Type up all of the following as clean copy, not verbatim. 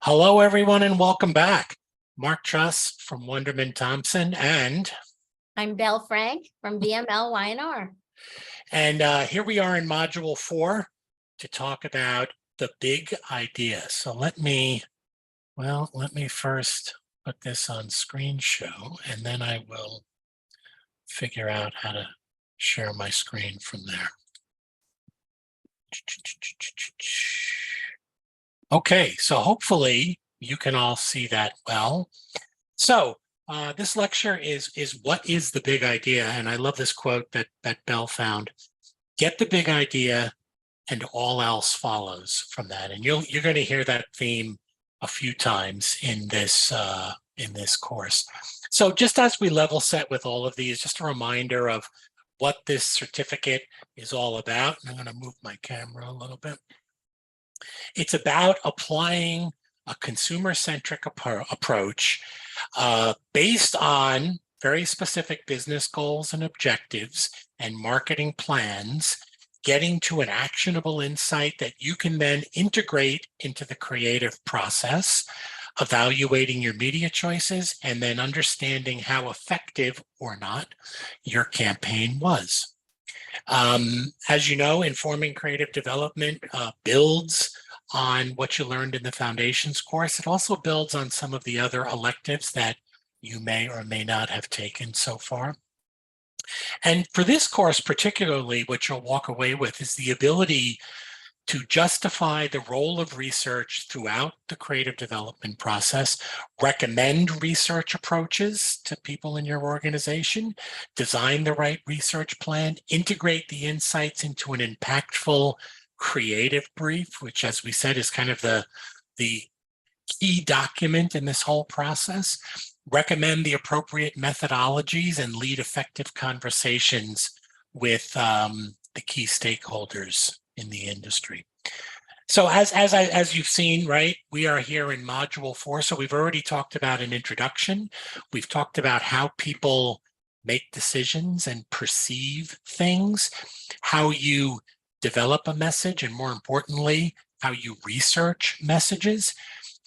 Hello, everyone, and welcome back. Mark Truss from Wunderman Thompson, and I'm Belle Frank from VML Y&R. here we are in Module 4 to talk about the big idea. So let me first put this on screen show, and then I will figure out how to share my screen from there. Okay, so hopefully you can all see that well. So this lecture is what is the big idea? And I love this quote that Belle found. Get the big idea and all else follows from that. And you're going to hear that theme a few times in this course. So just as we level set with all of these, just a reminder of what this certificate is all about. And I'm going to move my camera a little bit. It's about applying a consumer-centric approach based on very specific business goals and objectives and marketing plans, getting to an actionable insight that you can then integrate into the creative process, evaluating your media choices, and then understanding how effective or not your campaign was. As you know, Informing Creative Development builds on what you learned in the Foundations course. It also builds on some of the other electives that you may or may not have taken so far. And for this course particularly, what you'll walk away with is the ability to justify the role of research throughout the creative development process, recommend research approaches to people in your organization, design the right research plan, integrate the insights into an impactful creative brief, which, as we said, is kind of the key document in this whole process, recommend the appropriate methodologies, and lead effective conversations with the key stakeholders in the industry. So as you've seen, right, we are here in Module 4. So we've already talked about an introduction. We've talked about how people make decisions and perceive things, how you develop a message, and more importantly, how you research messages.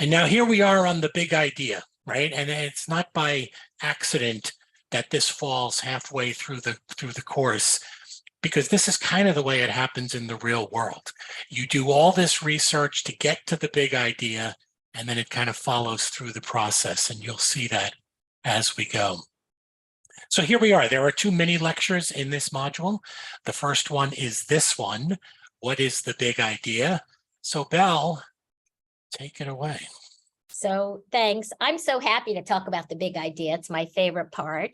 And now here we are on the big idea, right? And it's not by accident that this falls halfway through the course, because this is kind of the way it happens in the real world. You do all this research to get to the big idea, and then it kind of follows through the process, and you'll see that as we go. So here we are. There are 2 mini lectures in this module. The first one is this one. What is the big idea? So Belle, take it away. So thanks. I'm so happy to talk about the big idea. It's my favorite part.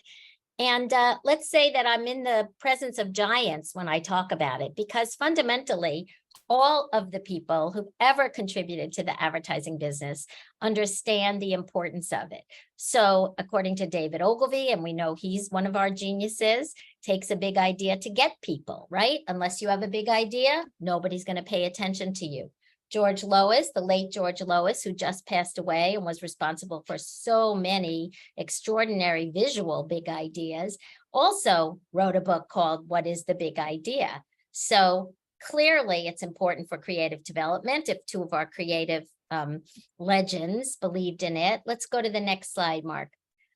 And let's say that I'm in the presence of giants when I talk about it, because fundamentally, all of the people who've ever contributed to the advertising business understand the importance of it. So according to David Ogilvy, and we know he's one of our geniuses, takes a big idea to get people, right? Unless you have a big idea, nobody's going to pay attention to you. George Lois, the late George Lois, who just passed away and was responsible for so many extraordinary visual big ideas, also wrote a book called What is the Big Idea? So clearly it's important for creative development if 2 of our creative legends believed in it. Let's go to the next slide, Mark.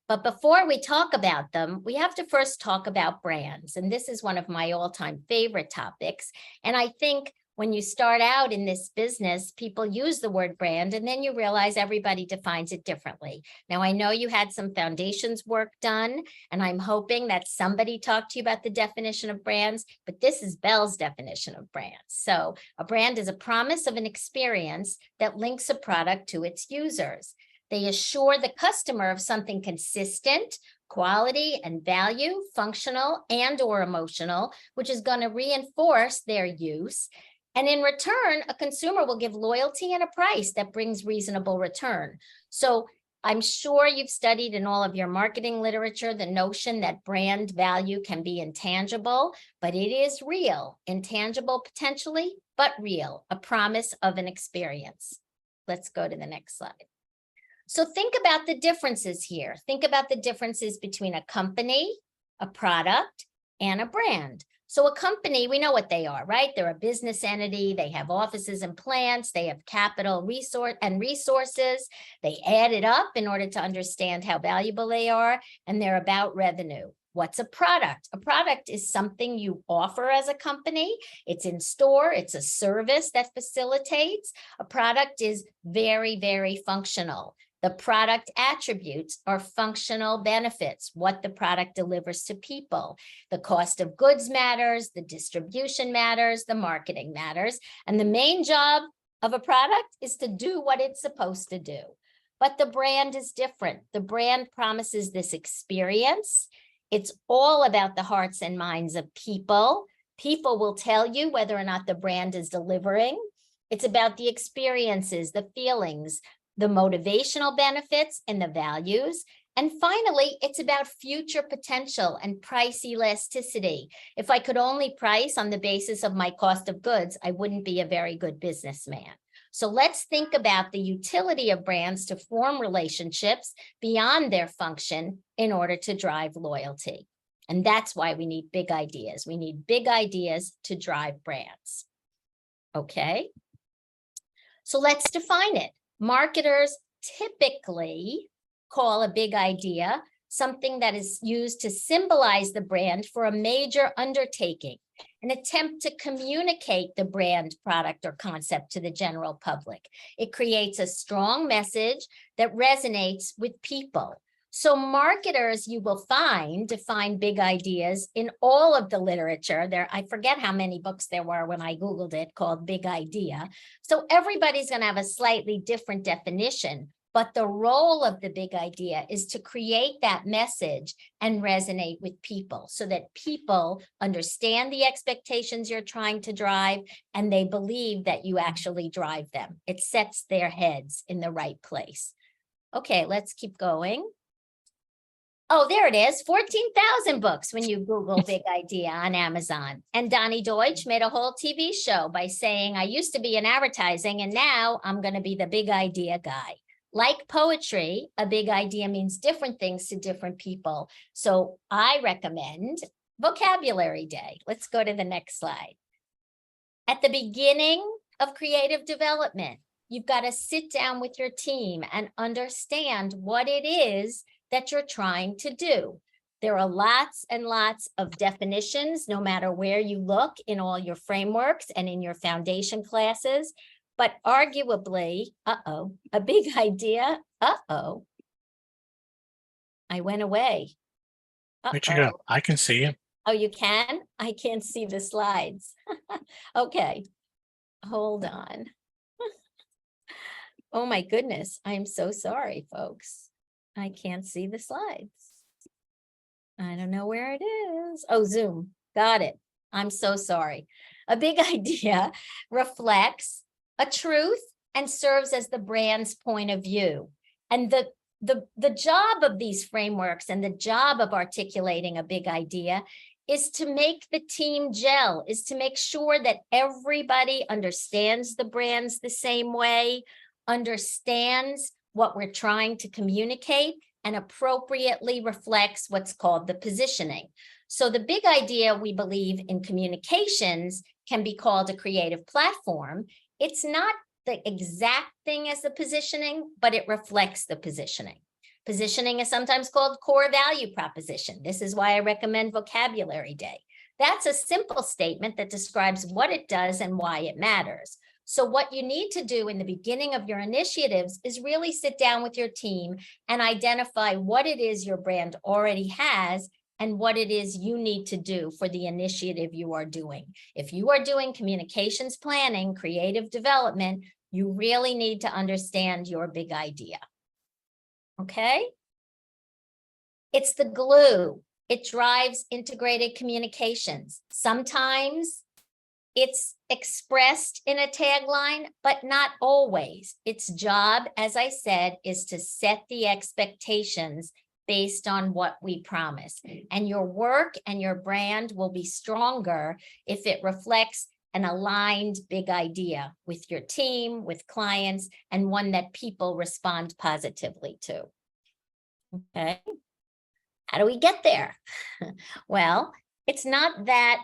But before we talk about them, we have to first talk about brands. And this is one of my all-time favorite topics. And I think when you start out in this business, people use the word brand, and then you realize everybody defines it differently. Now, I know you had some foundations work done, and I'm hoping that somebody talked to you about the definition of brands, but this is Belle's definition of brands. So a brand is a promise of an experience that links a product to its users. They assure the customer of something consistent, quality and value, functional and or emotional, which is going to reinforce their use. And in return, a consumer will give loyalty and a price that brings reasonable return. So I'm sure you've studied in all of your marketing literature the notion that brand value can be intangible, but it is real, intangible potentially, but real, a promise of an experience. Let's go to the next slide. So think about the differences here. Think about the differences between a company, a product, and a brand. So a company, we know what they are, right? They're a business entity. They have offices and plants. They have capital resources. They add it up in order to understand how valuable they are, and they're about revenue. What's a product? A product is something you offer as a company. It's in store. It's a service that facilitates. A product is very, very functional. The product attributes are functional benefits, what the product delivers to people. The cost of goods matters, the distribution matters, the marketing matters. And the main job of a product is to do what it's supposed to do. But the brand is different. The brand promises this experience. It's all about the hearts and minds of people. People will tell you whether or not the brand is delivering. It's about the experiences, the feelings, the motivational benefits and the values. And finally, it's about future potential and price elasticity. If I could only price on the basis of my cost of goods, I wouldn't be a very good businessman. So let's think about the utility of brands to form relationships beyond their function in order to drive loyalty. And that's why we need big ideas. We need big ideas to drive brands. Okay. So let's define it. Marketers typically call a big idea something that is used to symbolize the brand for a major undertaking, an attempt to communicate the brand, product, or concept to the general public. It creates a strong message that resonates with people. So marketers, you will find, define big ideas in all of the literature. I forget how many books there were when I Googled it called Big Idea. So everybody's going to have a slightly different definition, but the role of the big idea is to create that message and resonate with people so that people understand the expectations you're trying to drive and they believe that you actually drive them. It sets their heads in the right place. Okay, let's keep going. Oh, there it is, 14,000 books when you Google Big Idea on Amazon. And Donnie Deutsch made a whole TV show by saying, I used to be in advertising and now I'm going to be the big idea guy. Like poetry, a big idea means different things to different people. So I recommend Vocabulary Day. Let's go to the next slide. At the beginning of creative development, you've got to sit down with your team and understand what it is that you're trying to do. There are lots and lots of definitions, no matter where you look in all your frameworks and in your foundation classes, but arguably, a big idea, I went away. Where'd you go? I can see you. Oh, you can? I can't see the slides. Okay, hold on. Oh my goodness, I'm so sorry, folks. I can't see the slides. I don't know where it is. Oh, Zoom. Got it. I'm so sorry. A big idea reflects a truth and serves as the brand's point of view. And the job of these frameworks and the job of articulating a big idea is to make the team gel, is to make sure that everybody understands the brands the same way, understands what we're trying to communicate, and appropriately reflects what's called the positioning. So the big idea, we believe, in communications can be called a creative platform. It's not the exact thing as the positioning, but it reflects the positioning. Positioning is sometimes called core value proposition. This is why I recommend Vocabulary Day. That's a simple statement that describes what it does and why it matters. So what you need to do in the beginning of your initiatives is really sit down with your team and identify what it is your brand already has and what it is you need to do for the initiative you are doing. If you are doing communications planning, creative development, you really need to understand your big idea. Okay? It's the glue. It drives integrated communications. Sometimes it's expressed in a tagline, but not always. Its job, as I said, is to set the expectations based on what we promise. And your work and your brand will be stronger if it reflects an aligned big idea with your team, with clients, and one that people respond positively to. Okay. How do we get there? Well, it's not that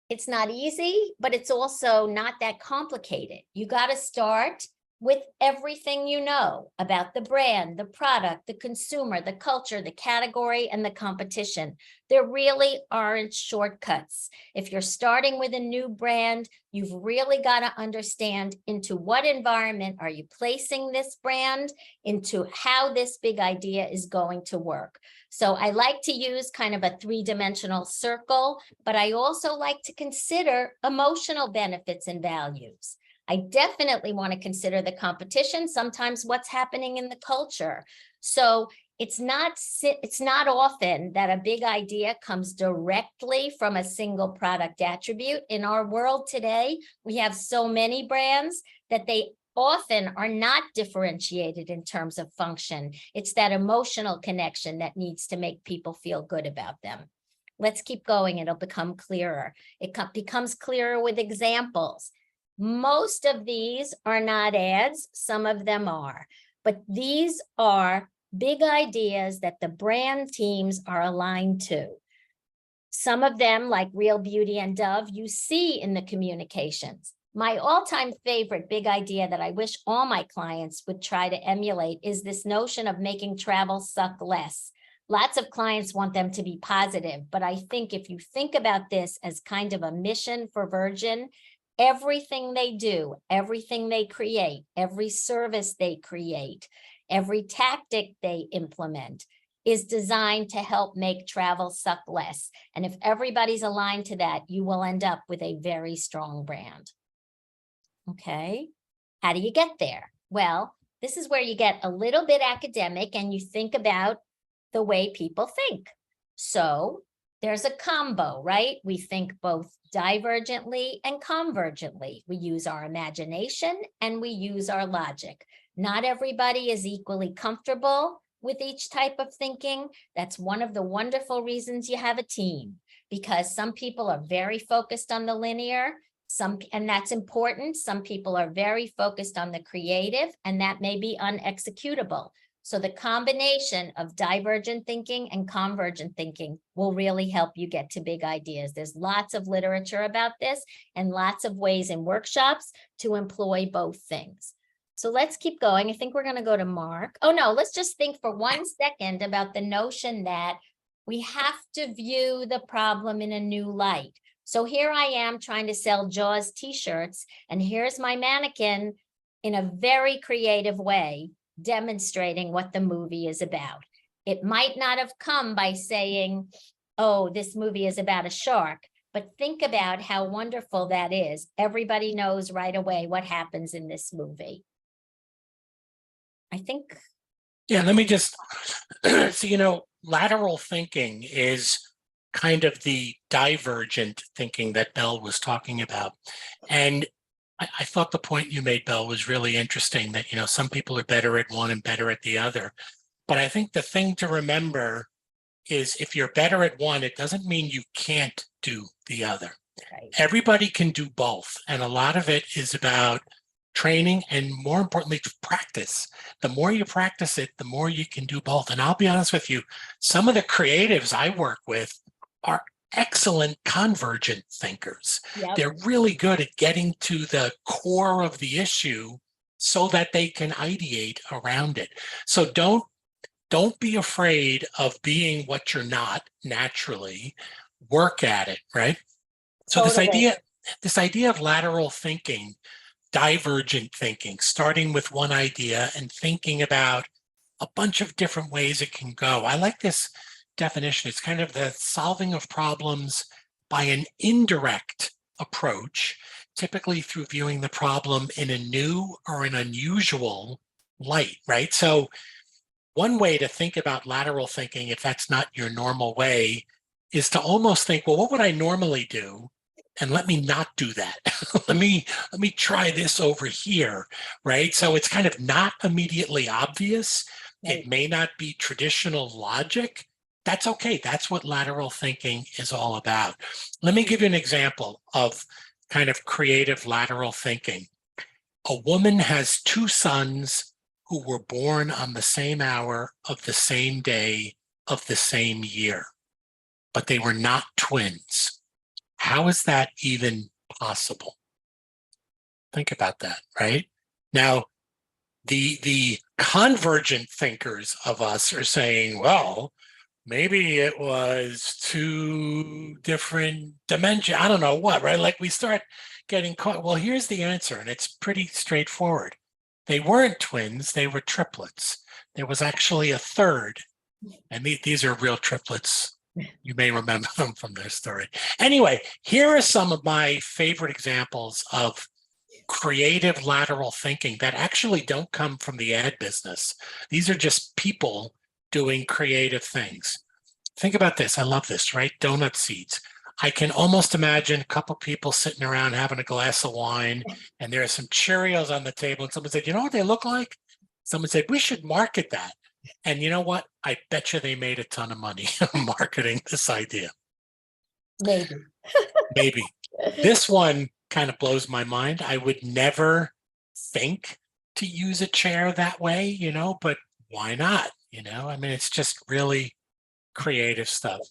it's not easy, but it's also not that complicated. You got to start with everything you know about the brand, the product, the consumer, the culture, the category, and the competition. There really aren't shortcuts. If you're starting with a new brand, you've really got to understand into what environment are you placing this brand, into how this big idea is going to work. So I like to use kind of a three-dimensional circle, but I also like to consider emotional benefits and values. I definitely want to consider the competition, sometimes what's happening in the culture. So it's not often that a big idea comes directly from a single product attribute. In our world today, we have so many brands that they often are not differentiated in terms of function. It's that emotional connection that needs to make people feel good about them. Let's keep going. It'll become clearer. It becomes clearer with examples. Most of these are not ads, some of them are, but these are big ideas that the brand teams are aligned to. Some of them, like Real Beauty and Dove, you see in the communications. My all-time favorite big idea that I wish all my clients would try to emulate is this notion of making travel suck less. Lots of clients want them to be positive, but I think if you think about this as kind of a mission for Virgin, everything they do, everything they create, every service they create, every tactic they implement is designed to help make travel suck less. And if everybody's aligned to that, you will end up with a very strong brand. Okay, how do you get there? Well, this is where you get a little bit academic and you think about the way people think. So there's a combo, right? We think both divergently and convergently. We use our imagination and we use our logic. Not everybody is equally comfortable with each type of thinking. That's one of the wonderful reasons you have a team, because some people are very focused on the linear, and that's important. Some people are very focused on the creative, and that may be unexecutable. So the combination of divergent thinking and convergent thinking will really help you get to big ideas. There's lots of literature about this and lots of ways in workshops to employ both things. So let's keep going. I think we're going to go to Mark. Oh, no, let's just think for 1 second about the notion that we have to view the problem in a new light. So here I am trying to sell Jaws t-shirts, and here's my mannequin in a very creative way demonstrating what the movie is about. It might not have come by saying, oh, this movie is about a shark, but think about how wonderful that is. Everybody knows right away what happens in this movie. I think. Yeah, let me just, so, lateral thinking is kind of the divergent thinking that Belle was talking about. And I thought the point you made, Belle, was really interesting that, some people are better at one and better at the other. But I think the thing to remember is if you're better at one, it doesn't mean you can't do the other. Right. Everybody can do both. And a lot of it is about training and, more importantly, practice. The more you practice it, the more you can do both. And I'll be honest with you, some of the creatives I work with are excellent convergent thinkers. Yep. They're really good at getting to the core of the issue so that they can ideate around it. So don't be afraid of being what you're not naturally. Work at it, right? So Totally. this idea of lateral thinking, divergent thinking, starting with one idea and thinking about a bunch of different ways it can go. I like this definition. It's kind of the solving of problems by an indirect approach, typically through viewing the problem in a new or an unusual light, right? So one way to think about lateral thinking, if that's not your normal way, is to almost think, well, what would I normally do? And let me not do that. let me try this over here, right? So it's kind of not immediately obvious. Right. It may not be traditional logic. That's okay. That's what lateral thinking is all about. Let me give you an example of kind of creative lateral thinking. A woman has 2 sons who were born on the same hour of the same day of the same year. but they were not twins. How is that even possible? Think about that, right? Now, the convergent thinkers of us are saying, well, maybe it was two different dimensions. I don't know what, right? Like we start getting caught. Well, here's the answer, and it's pretty straightforward. They weren't twins, they were triplets. There was actually a third, and these are real triplets. You may remember them from their story. Anyway, here are some of my favorite examples of creative lateral thinking that actually don't come from the ad business. These are just people doing creative things. Think about this. I love this, right? Donut seeds. I can almost imagine a couple people sitting around having a glass of wine, and there are some Cheerios on the table, and someone said, you know what they look like? Someone said, we should market that. And you know what? I bet you they made a ton of money marketing this idea. Maybe. Maybe. This one kind of blows my mind. I would never think to use a chair that way, but why not? I mean, it's just really creative stuff.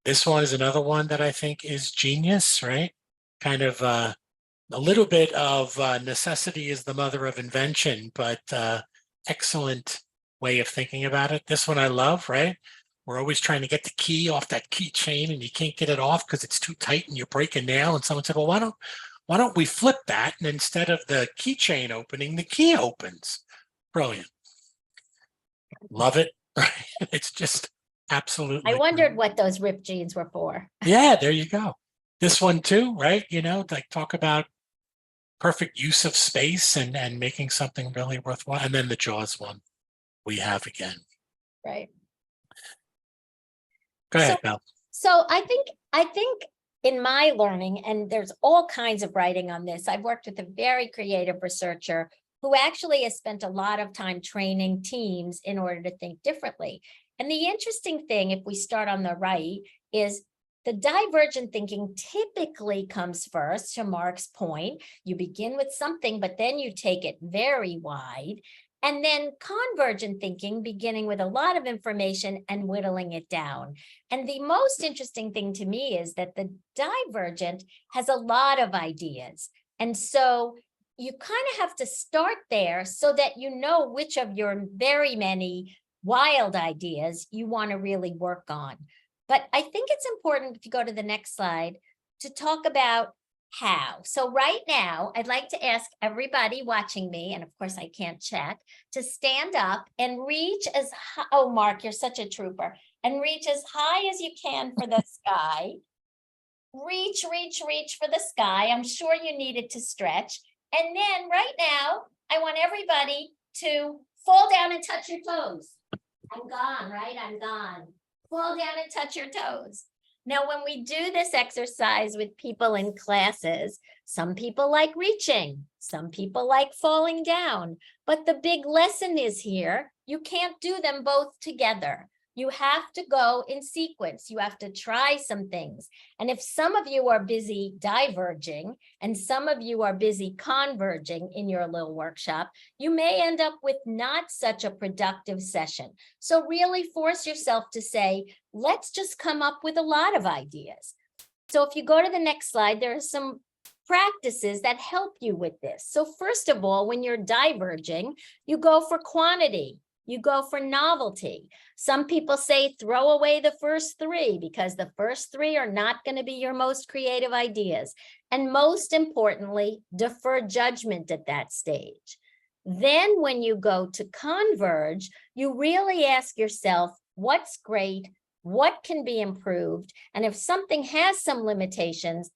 This one is another one that I think is genius, right? Kind of a little bit of necessity is the mother of invention, but excellent way of thinking about it. This one I love, right? We're always trying to get the key off that keychain and you can't get it off because it's too tight and you break a nail. And someone said, well, why don't we flip that? And instead of the keychain opening, the key opens. Brilliant. Love it. It's just absolutely. I wondered what those ripped jeans were for. Yeah, there you go. This one too, right? Like talk about perfect use of space and making something really worthwhile. And then the Jaws one we have again. Right. Go ahead, Mel. So I think in my learning, and there's all kinds of writing on this, I've worked with a very creative researcher who actually has spent a lot of time training teams in order to think differently. And the interesting thing, if we start on the right, is the divergent thinking typically comes first, to Mark's point. You begin with something, but then you take it very wide. And then convergent thinking, beginning with a lot of information and whittling it down. And the most interesting thing to me is that the divergent has a lot of ideas. And so you kind of have to start there so that you know which of your very many wild ideas you want to really work on. But I think it's important, if you go to the next slide, to talk about how. So right now, I'd like to ask everybody watching me, and of course I can't chat, to stand up and reach as high. Oh, Mark, you're such a trooper. And reach as high as you can for the sky. Reach for the sky. I'm sure you need it to stretch. And then right now, I want everybody to fall down and touch your toes. I'm gone, right? I'm gone. Fall down and touch your toes. Now, when we do this exercise with people in classes, some people like reaching, some people like falling down, but the big lesson is here, you can't do them both together. You have to go in sequence. You have to try some things. And if some of you are busy diverging and some of you are busy converging in your little workshop, you may end up with not such a productive session. So really force yourself to say, let's just come up with a lot of ideas. So if you go to the next slide, there are some practices that help you with this. So first of all, when you're diverging, you go for quantity. You go for novelty. Some people say throw away the first three because the first three are not going to be your most creative ideas. And most importantly, defer judgment at that stage. Then when you go to converge, you really ask yourself, what's great? What can be improved? And if something has some limitations,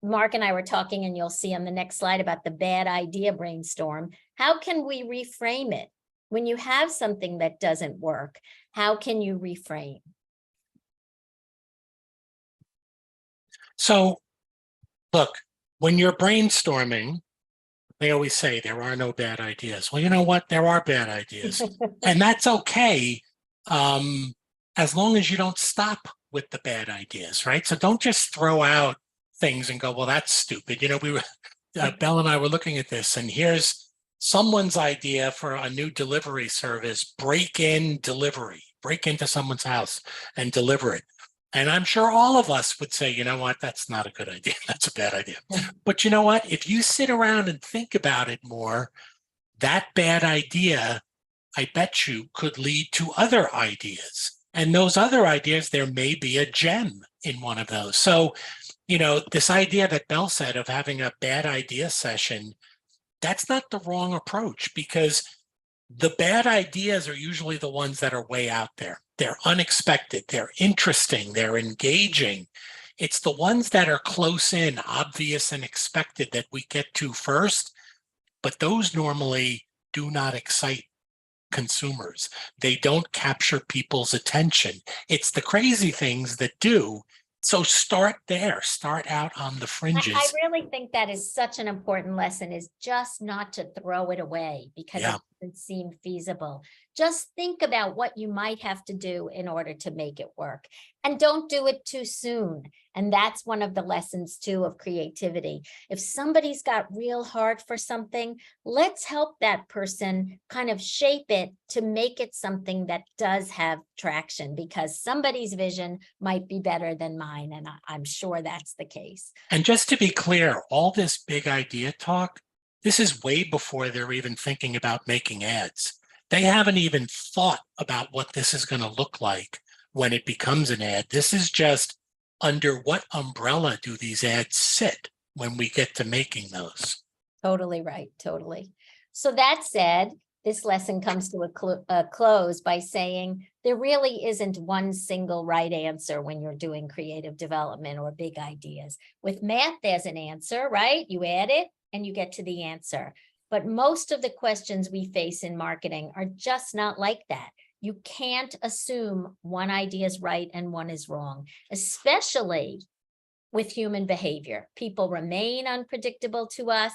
Mark and I were talking, and you'll see on the next slide about the bad idea brainstorm. How can we reframe it? When you have something that doesn't work, how can you reframe? So, look, when you're brainstorming, they always say there are no bad ideas. Well, you know what? There are bad ideas. And that's okay, as long as you don't stop with the bad ideas, right? So don't just throw out things and go, well, that's stupid. We were, Belle and I were looking at this, and here's someone's idea for a new delivery service, break into someone's house and deliver it. And I'm sure all of us would say, you know what, that's not a good idea. That's a bad idea. But you know what? If you sit around and think about it more, that bad idea, I bet you, could lead to other ideas. And those other ideas, there may be a gem in one of those. So, this idea that Belle said of having a bad idea session, that's not the wrong approach, because the bad ideas are usually the ones that are way out there. They're unexpected, they're interesting, they're engaging. It's the ones that are close in, obvious and expected that we get to first, but those normally do not excite consumers. They don't capture people's attention. It's the crazy things that do. So start there, start out on the I fringes. really think that is such an important lesson, is just not to throw it away because Yeah. it doesn't seem feasible. Just think about what you might have to do in order to make it work. And don't do it too soon. And that's one of the lessons too of creativity. If somebody's got real heart for something, let's help that person kind of shape it to make it something that does have traction, because somebody's vision might be better than mine. And I'm sure that's the case. And just to be clear, all this big idea talk, this is way before they're even thinking about making ads. They haven't even thought about what this is going to look like when it becomes an ad. This is just under what umbrella do these ads sit when we get to making those. Totally right. Totally. So that said, this lesson comes to a close by saying there really isn't one single right answer when you're doing creative development or big ideas. With math, there's an answer, right? You add it and you get to the answer. But most of the questions we face in marketing are just not like that. You can't assume one idea is right and one is wrong, especially with human behavior. People remain unpredictable to us.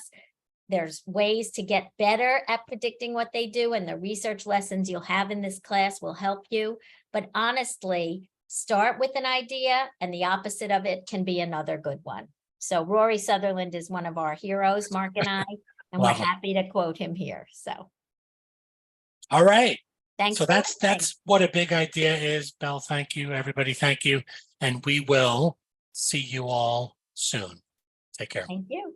There's ways to get better at predicting what they do, and the research lessons you'll have in this class will help you. But honestly, start with an idea and the opposite of it can be another good one. So Rory Sutherland is one of our heroes, Mark and I, and we're Love it. happy to quote him here. So All right. thanks. So for listening. that's what a big idea is. Belle, thank you. Everybody, thank you. And we will see you all soon. Take care. Thank you.